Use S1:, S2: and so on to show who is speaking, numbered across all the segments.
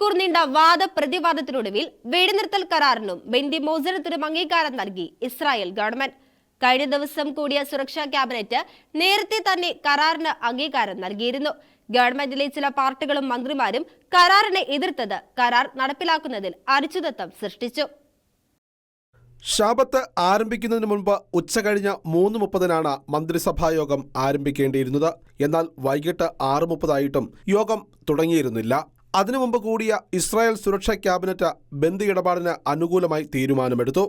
S1: മണിക്കൂർ നീണ്ട വാദപ്രതിവാദത്തിനൊടുവിൽ വെടിനിർത്തൽ കരാറിനും ബന്ദിമോചനത്തിനും അംഗീകാരം നൽകി ഇസ്രായേൽ ഗവൺമെന്റ്. കഴിഞ്ഞ ദിവസം കൂടിയ സുരക്ഷാ ക്യാബിനറ്റ് നേരത്തെ തന്നെ കരാറിന് അംഗീകാരം നൽകിയിരുന്നു. ഗവൺമെന്റിലെ ചില പാർട്ടികളും മന്ത്രിമാരും കരാറിനെ എതിർത്തത് കരാർ നടപ്പിലാക്കുന്നതിൽ അനിശ്ചിതത്വം സൃഷ്ടിച്ചു.
S2: ശബത്ത് ആരംഭിക്കുന്നതിന് മുൻപ് ഉച്ചകഴിഞ്ഞ് 3:30 മന്ത്രിസഭാ യോഗം ആരംഭിക്കേണ്ടിയിരുന്നത്. എന്നാൽ വൈകിട്ട് 6:30 യോഗം തുടങ്ങിയിരുന്നില്ല. അതിനു മുമ്പ് കൂടിയ ഇസ്രായേൽ സുരക്ഷാ ക്യാബിനറ്റ് ബന്ദ് ഇടപാടിന് അനുകൂലമായി തീരുമാനമെടുത്തു.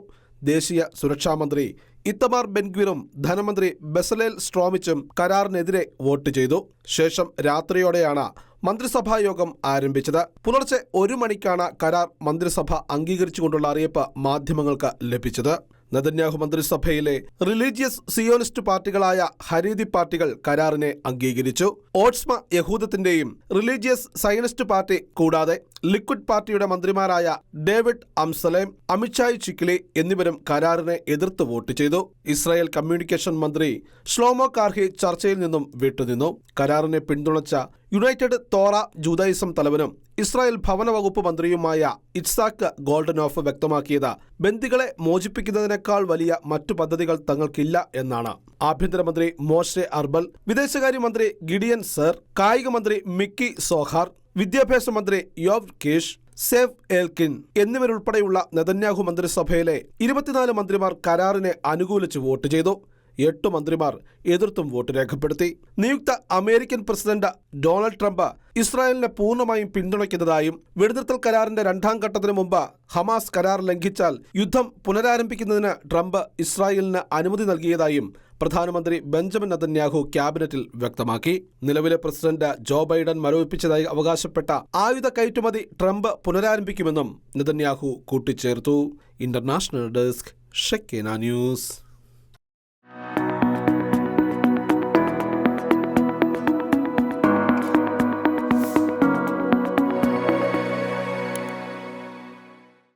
S2: ദേശീയ സുരക്ഷാ മന്ത്രി ഇത്തമാർ ബെൻഗ്വിറും ധനമന്ത്രി ബെസലേൽ സ്ട്രോമിച്ചും കരാറിനെതിരെ വോട്ട് ചെയ്തു. ശേഷം രാത്രിയോടെയാണ് മന്ത്രിസഭാ യോഗം ആരംഭിച്ചത്. പുലർച്ചെ 1 മണിക്കാണ് കരാർ മന്ത്രിസഭ അംഗീകരിച്ചുകൊണ്ടുള്ള അറിയിപ്പ് മാധ്യമങ്ങൾക്ക് ലഭിച്ചത്. നെതന്യാഹു മന്ത്രിസഭയിലെ റിലീജിയസ് സിയോണിസ്റ്റ് പാർട്ടികളായ ഹരീതി പാർട്ടികൾ കരാറിനെ അംഗീകരിച്ചു. ഓട്സ്മ യഹൂദത്തിന്റെയും റിലീജിയസ് സയനിസ്റ്റ് പാർട്ടി കൂടാതെ ലിക്വിഡ് പാർട്ടിയുടെ മന്ത്രിമാരായ ഡേവിഡ് അംസലേം, അമിത്ഷായ് ചിക്ലി എന്നിവരും കരാറിനെ എതിർത്ത് വോട്ട് ചെയ്തു. ഇസ്രായേൽ കമ്മ്യൂണിക്കേഷൻ മന്ത്രി ശ്ലോമോ കാർഹി ചർച്ചയിൽ നിന്നും വിട്ടുനിന്നു. കരാറിനെ പിന്തുണച്ച യുണൈറ്റഡ് തോറ ജൂദായിസം തലവനും ഇസ്രായേൽ ഭവന വകുപ്പ് മന്ത്രിയുമായ ഇറ്റ്സാക്ക് ഗോൾഡനോഫ് വ്യക്തമാക്കിയത് ബന്ദികളെ മോചിപ്പിക്കുന്നതിനേക്കാൾ വലിയ മറ്റു പദ്ധതികൾ തങ്ങൾക്കില്ല എന്നാണ്. ആഭ്യന്തരമന്ത്രി മോശെ അർബൽ, വിദേശകാര്യമന്ത്രി ഗിഡിയൻ സർ, കായിക മന്ത്രി മിക്കി സോഹാർ, വിദ്യാഭ്യാസ മന്ത്രി യോവ് കീഷ്, സേവ് എൽകിൻ എന്നിവരുൾപ്പെടെയുള്ള നെതന്യാഹു മന്ത്രിസഭയിലെ 24 മന്ത്രിമാർ കരാറിനെ അനുകൂലിച്ച് വോട്ട് ചെയ്തു. 8 മന്ത്രിമാർ എതിർത്തും വോട്ട് രേഖപ്പെടുത്തി. നിയുക്ത അമേരിക്കൻ പ്രസിഡന്റ് ഡൊണാൾഡ് ട്രംപ് ഇസ്രായേലിനെ പൂർണ്ണമായും പിന്തുണയ്ക്കുന്നതായും വെടിനിർത്തൽ കരാറിന്റെ 2ാം ഘട്ടത്തിന് മുമ്പ് ഹമാസ് കരാർ ലംഘിച്ചാൽ യുദ്ധം പുനരാരംഭിക്കുന്നതിന് ട്രംപ് ഇസ്രായേലിന് അനുമതി നൽകിയതായും പ്രധാനമന്ത്രി ബെഞ്ചമിൻ നെതന്യാഹു ക്യാബിനറ്റിൽ വ്യക്തമാക്കി. നിലവിലെ പ്രസിഡന്റ് ജോ ബൈഡൻ മരവിപ്പിച്ചതായി അവകാശപ്പെട്ട ആയുധ കയറ്റുമതി ട്രംപ് പുനരാരംഭിക്കുമെന്നും നെതന്യാഹു കൂട്ടിച്ചേർത്തു. International desk, Shekinah news.